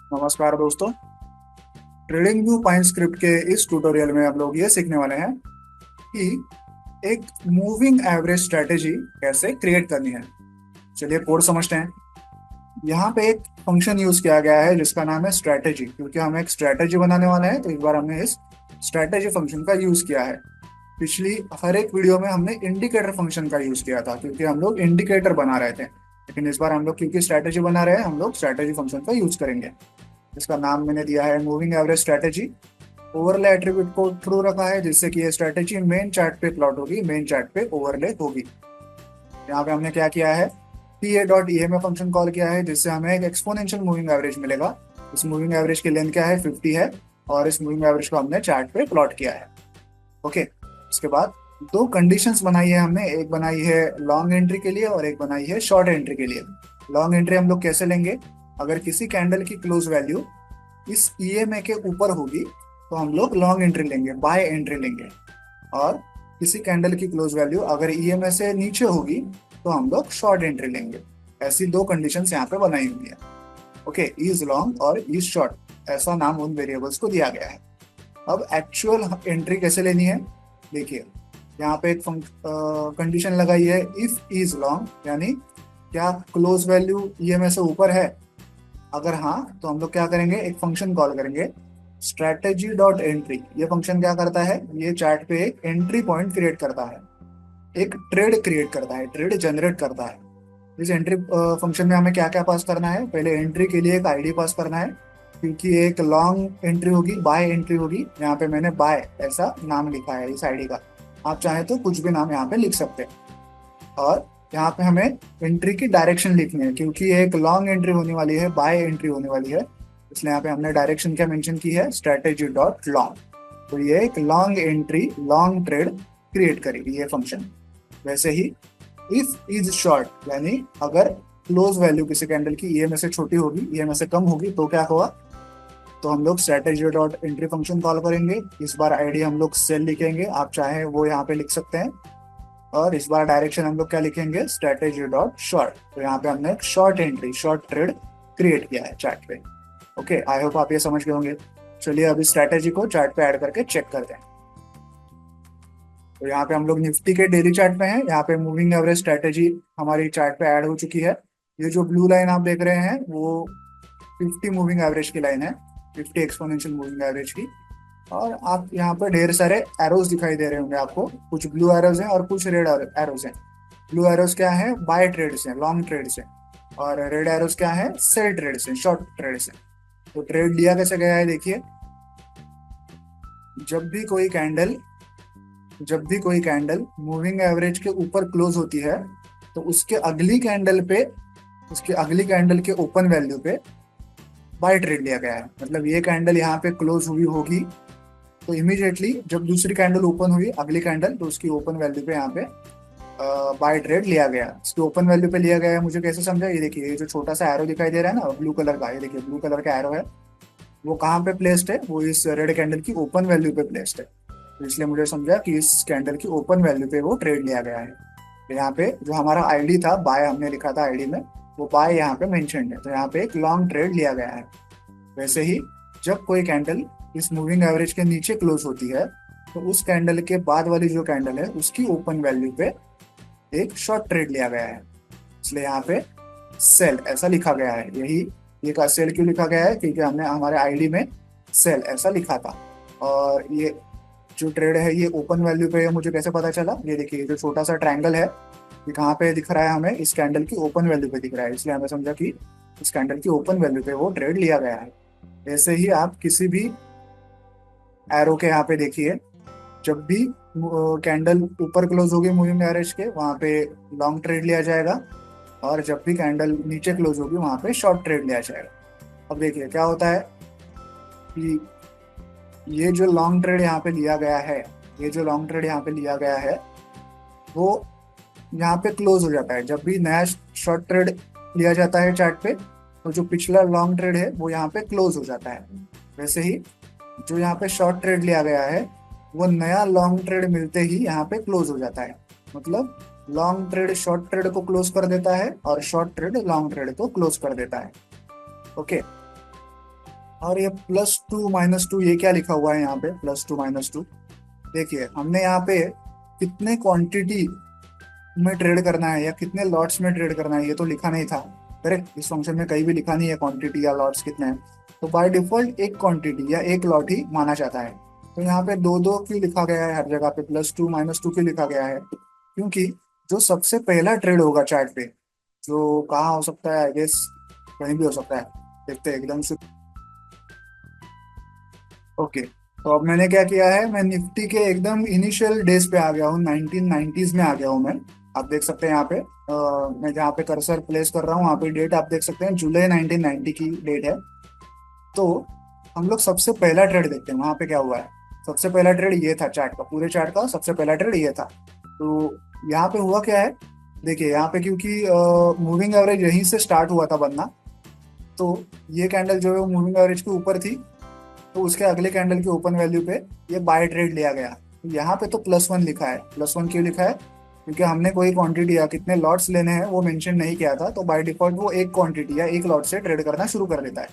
नमस्कार दोस्तों। Trading view pine script के इस ट्यूटोरियल में हम लोग ये सीखने वाले हैं कि एक मूविंग एवरेज स्ट्रेटेजी कैसे क्रिएट करनी है। चलिए कोड समझते हैं। यहाँ पे एक फंक्शन यूज किया गया है जिसका नाम है स्ट्रेटेजी, क्योंकि हम एक स्ट्रेटेजी बनाने वाले हैं तो इस बार हमने इस स्ट्रेटेजी फंक्शन का यूज किया है। पिछली हर एक वीडियो में हमने इंडिकेटर फंक्शन का यूज किया था क्योंकि हम लोग इंडिकेटर बना रहे थे, लेकिन इस बार हम लोग क्योंकि स्ट्रेटेजी बना रहे हैं हम लोग स्ट्रेटेजी फंक्शन का यूज करेंगे। इसका नाम मैंने दिया है moving average strategy. Overlay attribute को ट्रू रखा है जिससे कि ये स्ट्रेटेजी मेन चार्ट पे प्लॉट होगी, मेन चार्ट पे ओवरले होगी। यहाँ पे हमने क्या किया है, P A dot E M A function call किया है जिससे हमें एक एक्सपोनेंशियल मूविंग एवरेज मिलेगा। इस मूविंग एवरेज की लेंथ क्या है, 50 है, और इस मूविंग एवरेज को हमने चार्ट पे प्लॉट किया है। ओके। इसके बाद दो कंडीशंस बनाई है हमने, एक बनाई है लॉन्ग एंट्री के लिए और एक बनाई है शॉर्ट एंट्री के लिए। लॉन्ग एंट्री हम लोग कैसे लेंगे, अगर किसी कैंडल की क्लोज वैल्यू इस ईएमए के ऊपर होगी तो हम लोग लॉन्ग एंट्री लेंगे, बाय एंट्री लेंगे। और किसी कैंडल की क्लोज वैल्यू अगर ईएमए से नीचे होगी तो हम लोग शॉर्ट एंट्री लेंगे। ऐसी दो कंडीशंस यहाँ पे बनाई हुई है। ओके, इज लॉन्ग और इज शॉर्ट ऐसा नाम उन वेरिएबल्स को दिया गया है। अब एक्चुअल एंट्री कैसे लेनी है, देखिए यहाँ पे एक कंडीशन लगाई है, इफ इज लॉन्ग यानी क्या क्लोज वैल्यू ईएमए से ऊपर है। अगर हाँ तो हम लोग क्या करेंगे, एक फंक्शन कॉल करेंगे स्ट्रेटेजी डॉट एंट्री। ये फंक्शन क्या करता है, ये चार्ट पे एक एंट्री पॉइंट क्रिएट करता है, एक ट्रेड क्रिएट करता है, ट्रेड जनरेट करता है। इस एंट्री फंक्शन में हमें क्या क्या पास करना है, पहले एंट्री के लिए एक आईडी पास करना है, क्योंकि एक लॉन्ग एंट्री होगी, बाय एंट्री होगी। यहाँ पे मैंने बाय ऐसा नाम लिखा है इस आईडी का, आप चाहें तो कुछ भी नाम यहाँ पे लिख सकते हैं। और यहाँ पे हमें एंट्री की डायरेक्शन लिखनी है, क्योंकि एक लॉन्ग एंट्री होने वाली है, बाय एंट्री होने वाली है, इसलिए यहाँ पे हमने डायरेक्शन क्या मेंशन की है, स्ट्रेटेजी डॉट लॉन्ग। तो ये एक long entry long trade create करेगी ये फंक्शन। वैसे ही इफ इज शॉर्ट यानी अगर क्लोज वैल्यू किसी कैंडल की ईएमए से छोटी होगी, ईएमए से कम होगी तो क्या होगा, तो हम लोग strategy dot entry function call करेंगे। इस बार आईडी हम लोग सेल लिखेंगे, आप चाहें वो यहाँ पे लिख सकते हैं। और इस बार डायरेक्शन हम लोग क्या लिखेंगे, स्ट्रेटेजी डॉट शॉर्ट। तो यहाँ पे हमने एक short entry short trade create किया है चार्ट पे। ओके, आई होप आप ये समझ गए होंगे। चलिए अभी स्ट्रेटेजी को चार्ट पे ऐड करके चेक करते हैं। तो यहाँ पे हम लोग निफ्टी के डेली चार्ट पे हैं, यहाँ पे मूविंग एवरेज स्ट्रेटेजी हमारी चार्ट पे ऐड हो चुकी है। ये जो ब्लू लाइन आप देख रहे हैं वो 50 मूविंग एवरेज की लाइन है, 50 एक्सपोनेंशियल मूविंग एवरेज की। और आप यहाँ पर ढेर सारे एरोज दिखाई दे रहे होंगे आपको, कुछ ब्लू एरोज हैं और कुछ रेड एरोज हैं। ब्लू एरोज क्या है, बाय ट्रेड्स हैं, लॉन्ग ट्रेड्स हैं। और रेड एरोज क्या है, सेल ट्रेड्स हैं, शॉर्ट ट्रेड्स हैं। तो ट्रेड लिया कैसे गया है, देखिए जब भी कोई कैंडल जब भी कोई कैंडल मूविंग एवरेज के ऊपर क्लोज होती है तो उसके अगली कैंडल के ओपन वैल्यू पे बाय ट्रेड लिया गया है। मतलब ये कैंडल यहाँ पे क्लोज हुई होगी तो इमीडिएटली जब दूसरी कैंडल ओपन हुई, अगली कैंडल, तो उसकी ओपन वैल्यू पे यहाँ पे बाय ट्रेड लिया गया। इसकी ओपन वैल्यू पे लिया गया है, मुझे कैसे समझा, ये देखिए ये जो छोटा सा एरो दिखाई दे रहा है ना ब्लू कलर का, ये देखिए ब्लू कलर का एरो है, वो कहाँ पे प्लेस्ड है, वो इस रेड कैंडल की ओपन वैल्यू पे प्लेस्ड है। तो इसलिए मुझे समझा कि इस कैंडल की ओपन वैल्यू पे वो ट्रेड लिया गया है। तो यहाँ पे जो हमारा आईडी था, बाय हमने लिखा था आईडी में, वो बाय यहाँ पे मेंशन्ड है, तो यहाँ पे एक लॉन्ग ट्रेड लिया गया है। वैसे ही जब कोई कैंडल इस मूविंग एवरेज के नीचे क्लोज होती है तो उस कैंडल के बाद वाली जो कैंडल है उसकी ओपन वैल्यू पे एक शॉर्ट ट्रेड लिया गया है, इसलिए यहाँ पे सेल ऐसा लिखा गया है। ये का सेल क्यों लिखा गया है, क्योंकि हमने हमारे आईडी में सेल ऐसा लिखा था। और ये जो ट्रेड है ये ओपन वैल्यू पे है, मुझे कैसे पता चला, ये देखिए जो छोटा सा ट्रायंगल है ये कहाँ पे दिख रहा है, हमें इस कैंडल की ओपन वैल्यू पे दिख रहा है, इसलिए हमें समझा कि इस कैंडल की ओपन वैल्यू पे वो ट्रेड लिया गया है। ऐसे ही आप किसी भी एरो के यहाँ पे देखिए, जब भी कैंडल ऊपर क्लोज होगी मूविंग एवरेज के, वहाँ पे लॉन्ग ट्रेड लिया जाएगा, और जब भी कैंडल नीचे क्लोज होगी वहाँ पे शॉर्ट ट्रेड लिया जाएगा। अब देखिए क्या होता है कि ये जो लॉन्ग ट्रेड यहाँ पे लिया गया है, ये जो लॉन्ग ट्रेड यहाँ पे लिया गया है वो यहाँ पे क्लोज हो जाता है। जब भी नया शॉर्ट ट्रेड लिया जाता है चार्ट पे तो जो पिछला लॉन्ग ट्रेड है वो यहाँ पे क्लोज हो जाता है। वैसे ही जो यहाँ पे शॉर्ट ट्रेड लिया गया है वो नया लॉन्ग ट्रेड मिलते ही यहाँ पे क्लोज हो जाता है। मतलब लॉन्ग ट्रेड शॉर्ट ट्रेड को क्लोज कर देता है और शॉर्ट ट्रेड लॉन्ग ट्रेड को क्लोज कर देता है। ओके, और ये +2 - 2, ये क्या लिखा हुआ है यहाँ पे, +2 - 2? देखिए हमने यहाँ पे कितने क्वांटिटी में ट्रेड करना है या कितने लॉट्स में ट्रेड करना है ये तो लिखा नहीं था। करेक्ट, इस फंक्शन में कहीं भी लिखा नहीं है क्वांटिटी या लॉट्स कितने हैं। तो बाय डिफॉल्ट एक क्वांटिटी या एक लॉट ही माना जाता है। तो यहाँ पे दो दो क्यों लिखा गया है, हर जगह पे +2 - 2 क्यों लिखा गया है? क्योंकि जो सबसे पहला ट्रेड होगा चार्ट पे, जो कहाँ हो सकता है, आई गेस कहीं भी हो सकता है, देखते हैं एकदम से। ओके, तो अब मैंने क्या किया है, मैं निफ्टी के एकदम इनिशियल डेज पे आ गया हूँ, 1990s में आ गया हूँ मैं। आप देख सकते हैं यहाँ पे मैं जहाँ पे कर्सर प्लेस कर रहा हूँ वहाँ पे डेट आप देख सकते हैं, जुलाई 1990 की डेट है। तो हम लोग सबसे पहला ट्रेड देखते हैं वहाँ पे क्या हुआ है। सबसे पहला ट्रेड ये था, चार्ट का, पूरे चार्ट का सबसे पहला ट्रेड ये था। तो यहाँ पे हुआ क्या है, देखिए यहाँ पे क्योंकि मूविंग एवरेज यहीं से स्टार्ट हुआ था बनना, तो ये कैंडल जो है वो मूविंग एवरेज के ऊपर थी। तो उसके अगले कैंडल के ओपन वैल्यू पे ये बाय ट्रेड लिया गया। तो यहाँ पे तो +1 लिखा है, +1 क्यों लिखा है? क्योंकि हमने कोई क्वांटिटी या कितने लॉट्स लेने हैं वो मेंशन नहीं किया था, तो बाय डिफॉल्ट वो एक क्वांटिटी या एक लॉट से ट्रेड करना शुरू कर देता है।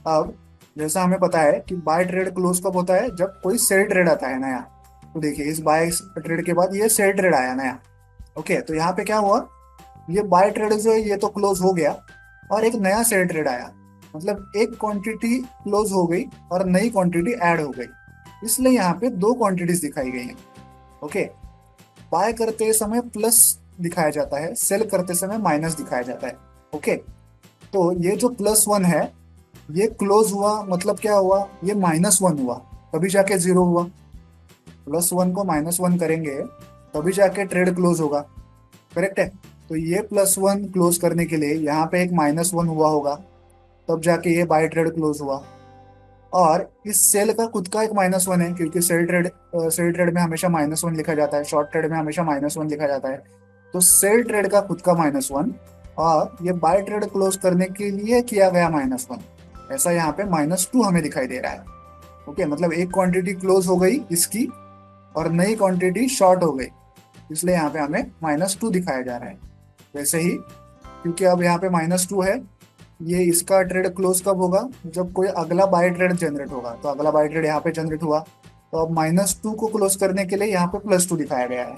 अब जैसा हमें पता है कि बाय ट्रेड क्लोज कब होता है, जब कोई सेल ट्रेड आता है नया। तो देखिए इस बाय ट्रेड के बाद ये सेल ट्रेड आया नया। ओके, तो यहाँ पे क्या हुआ, ये बाय ट्रेड जो है ये तो क्लोज हो गया और एक नया सेल ट्रेड आया। मतलब एक क्वांटिटी क्लोज हो गई और नई क्वांटिटी ऐड हो गई, इसलिए यहाँ पे दो क्वांटिटीज दिखाई गई हैं। ओके, बाय करते समय प्लस दिखाया जाता है, सेल करते समय माइनस दिखाया जाता है। ओके, तो ये जो +1 है ये क्लोज हुआ, मतलब क्या हुआ, ये -1 हुआ, तभी जाके 0 हुआ। +1 को -1 करेंगे तभी जाके ट्रेड क्लोज होगा। करेक्ट है? तो ये +1 क्लोज करने के लिए यहाँ पे एक -1 हुआ होगा, तब जाके ये बाय ट्रेड क्लोज हुआ। और इस सेल का खुद का एक -1 है, क्योंकि सेल ट्रेड में हमेशा -1 लिखा जाता है, शॉर्ट ट्रेड में हमेशा -1 लिखा जाता है। तो सेल ट्रेड का खुद का -1 और ये बाय ट्रेड क्लोज करने के लिए किया गया -1, ऐसा यहाँ पे -2 हमें दिखाई दे रहा है। ओके, मतलब एक क्वांटिटी क्लोज हो गई इसकी और नई क्वांटिटी शॉर्ट हो गई, इसलिए यहाँ पे हमें -2 दिखाया जा रहा है। वैसे ही क्योंकि अब यहाँ पे -2 है, ये इसका ट्रेड क्लोज कब होगा, जब कोई अगला बाय ट्रेड जनरेट होगा। तो अगला बाय ट्रेड यहाँ पे जनरेट हुआ, तो अब -2 को क्लोज करने के लिए यहाँ पे +2 दिखाया गया है।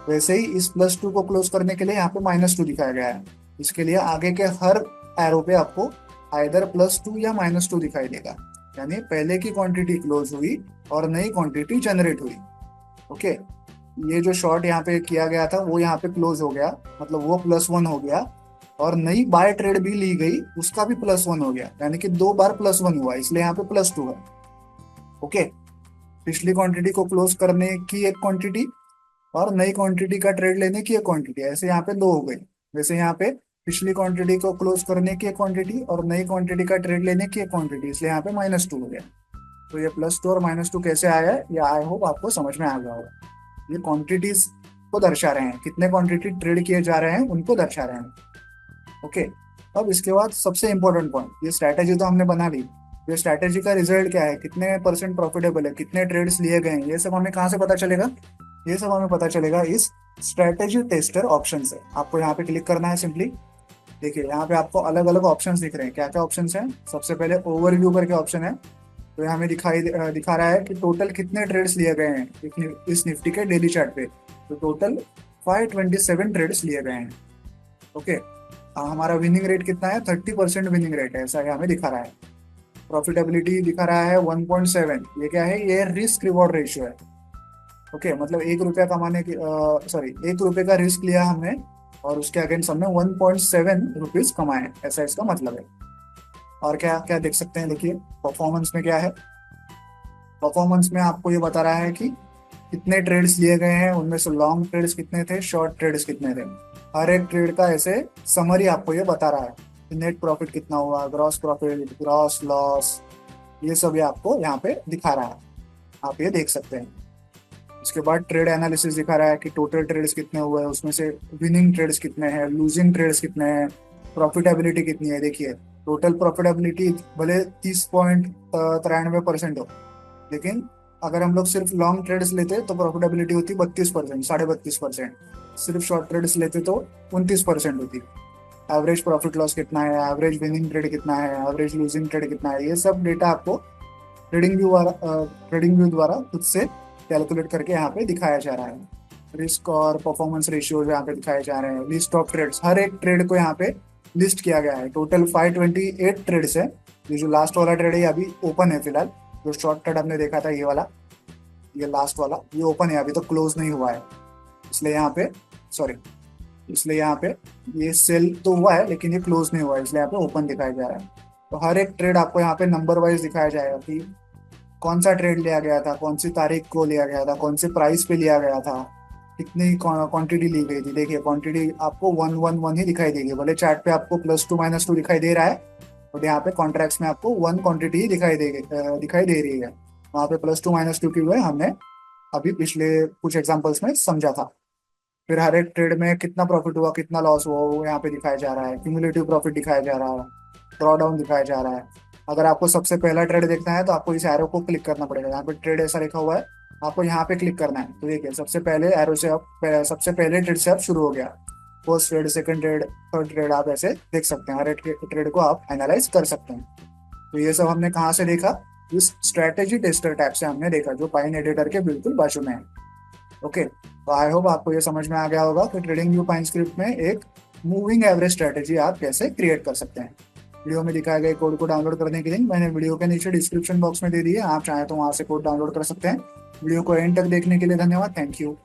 वैसे ही इस +2 को क्लोज करने के लिए यहाँ पे -2 दिखाया गया है। इसके लिए आगे के हर एरो पे आपको आइदर +2 या -2 दिखाई देगा, यानी पहले की क्वांटिटी क्लोज हुई और नई क्वांटिटी जनरेट हुई। ओके, ये जो शॉर्ट यहाँ पे किया गया था वो यहाँ पे क्लोज हो गया, मतलब वो +1 हो गया, और नई बाय ट्रेड भी ली गई उसका भी +1 हो गया, यानी कि दो बार +1 हुआ, इसलिए यहाँ पे +2 है। ओके, पिछली क्वांटिटी को क्लोज करने की एक क्वांटिटी और नई क्वांटिटी का ट्रेड लेने की एक क्वांटिटी, ऐसे यहाँ पे दो हो गई। वैसे यहाँ पे पिछली क्वांटिटी को क्लोज करने की एक क्वांटिटी और नई क्वांटिटी का ट्रेड लेने की एक क्वांटिटी, इसलिए यहाँ पे -2 हो गया। तो ये +2 और -2 कैसे आया है, ये आई होप आपको समझ में आ गया होगा। ये क्वांटिटीज को दर्शा रहे हैं, कितने क्वांटिटी ट्रेड किए जा रहे हैं उनको दर्शा रहे हैं। ओके, अब इसके बाद सबसे इंपॉर्टेंट पॉइंट, ये स्ट्रैटेजी तो हमने बना ली, ये स्ट्रैटेजी का रिजल्ट क्या है, कितने % प्रॉफिटेबल है, कितने ट्रेड्स लिए गए हैं, ये सब हमें कहाँ से पता चलेगा? ये सब हमें पता चलेगा इस स्ट्रैटेजी टेस्टर ऑप्शन से। आपको यहाँ पे क्लिक करना है सिंपली। देखिए यहाँ पे आपको अलग अलग ऑप्शंस दिख रहे हैं, क्या क्या ऑप्शंस हैं। सबसे पहले ओवरव्यू करके ऑप्शन है, तो ये हमें दिखा रहा है कि टोटल कितने ट्रेड्स लिए गए हैं इस निफ्टी के डेली चार्ट पे। तो टोटल 527 ट्रेड्स लिए गए हैं। ओके, हमारा विनिंग रेट कितना है, 30% विनिंग रेट है, ऐसा ये हमें दिखा रहा है। प्रॉफिटेबिलिटी दिखा रहा है 1.7, ये क्या है, ये रिस्क रिवॉर्ड रेशियो है। ओके, मतलब 1 रुपया कमाने की, सॉरी 1 रुपये का रिस्क लिया हमने और उसके अगेंस्ट हमने 1.7 रुपीज कमाए, ऐसा इसका मतलब है। और क्या क्या देख सकते हैं, देखिए परफॉर्मेंस में क्या है। परफॉर्मेंस में आपको ये बता रहा है कि कितने ट्रेड्स लिए गए हैं, उनमें से लॉन्ग ट्रेड्स कितने थे, शॉर्ट ट्रेड्स कितने थे। हर एक ट्रेड का ऐसे समरी आपको ये बता रहा है कि नेट प्रॉफिट कितना हुआ, ग्रॉस प्रॉफिट, ग्रॉस लॉस, ये सब ये आपको यहाँ पे दिखा रहा है, आप ये देख सकते हैं। उसके बाद ट्रेड एनालिसिस दिखा रहा है कि टोटल ट्रेड्स कितने हुए हैं, उसमें से विनिंग ट्रेड्स कितने हैं, लूजिंग ट्रेड्स कितने हैं, प्रॉफिटेबिलिटी कितनी है। देखिए टोटल प्रॉफिटेबिलिटी भले 30.93% हो, लेकिन अगर हम लोग सिर्फ लॉन्ग ट्रेड्स लेते तो प्रॉफिटेबिलिटी होती 32%, 32.5%। सिर्फ शॉर्ट ट्रेड्स लेते तो 29% होती। एवरेज प्रॉफिट लॉस कितना है, एवरेज विनिंग ट्रेड कितना है, एवरेज लूजिंग ट्रेड कितना है, ये सब डेटा आपको ट्रेडिंग व्यू द्वारा खुद से कैलकुलेट करके यहाँ पे दिखाया जा रहा है। रिस्क और परफॉर्मेंस रेशियोज यहाँ पे दिखाए जा रहे हैं। लिस्ट ऑफ ट्रेड्स, हर एक ट्रेड को यहाँ पे लिस्ट किया गया है। टोटल 528 ट्रेड्स है। ये जो लास्ट वाला ट्रेड है ये अभी ओपन है फिलहाल। जो शॉर्ट ट्रेड हमने देखा था ये वाला, ये लास्ट वाला, ये ओपन है, अभी तो क्लोज नहीं हुआ है। इसलिए यहाँ पे, सॉरी, इसलिए यहाँ पे ये सेल तो हुआ है लेकिन ये क्लोज नहीं हुआ है, इसलिए यहाँ पे ओपन दिखाया जा रहा है। तो हर एक ट्रेड आपको यहाँ पे नंबर वाइज दिखाया जाएगा कि कौन सा ट्रेड लिया गया था, कौन सी तारीख को लिया गया था, कौन से प्राइस पे लिया गया था, कितनी क्वांटिटी ली गई थी। देखिए क्वांटिटी आपको 111 ही दिखाई देगी, भले चार्ट पे आपको +2 - 2 दिखाई दे रहा है, बट यहाँ पे कॉन्ट्रैक्ट्स में आपको 1 क्वांटिटी ही दिखाई दे रही है। वहाँ पे +2 - 2 क्यों है, हमने अभी पिछले कुछ एग्जांपल्स में समझा था। फिर हर एक ट्रेड में कितना प्रॉफिट हुआ, कितना लॉस हुआ, वो यहाँ पे दिखाया जा रहा है। क्यूमुलेटिव प्रॉफिट दिखाया जा रहा है, ड्रॉ डाउन दिखाया जा रहा है। अगर आपको सबसे पहला ट्रेड देखना है तो आपको इस एरो को क्लिक करना पड़ेगा। यहाँ पे ट्रेड ऐसा लिखा हुआ है, आपको यहाँ पे क्लिक करना है। तो देखिए सबसे पहले एरो से आप सबसे पहले ट्रेड से आप शुरू हो गया। First trade, second trade, third trade, आप ऐसे देख सकते हैं। हर एक ट्रेड को आप एनालाइज कर सकते हैं। तो ये सब हमने कहाँ से देखा, इस स्ट्रेटेजी टेस्टर टैब से हमने देखा, जो पाइन एडिटर के बिल्कुल बाजू में है। ओके, तो आई होप आपको ये समझ में आ गया होगा कि ट्रेडिंग व्यू पाइन स्क्रिप्ट में एक मूविंग एवरेज स्ट्रेटेजी आप कैसे क्रिएट कर सकते हैं। वीडियो में दिखाए गए कोड को डाउनलोड करने के लिंक मैंने वीडियो के नीचे डिस्क्रिप्शन बॉक्स में दे दी है। आप चाहें तो वहां से कोड डाउनलोड कर सकते हैं। वीडियो को एंड तक देखने के लिए धन्यवाद। Thank you.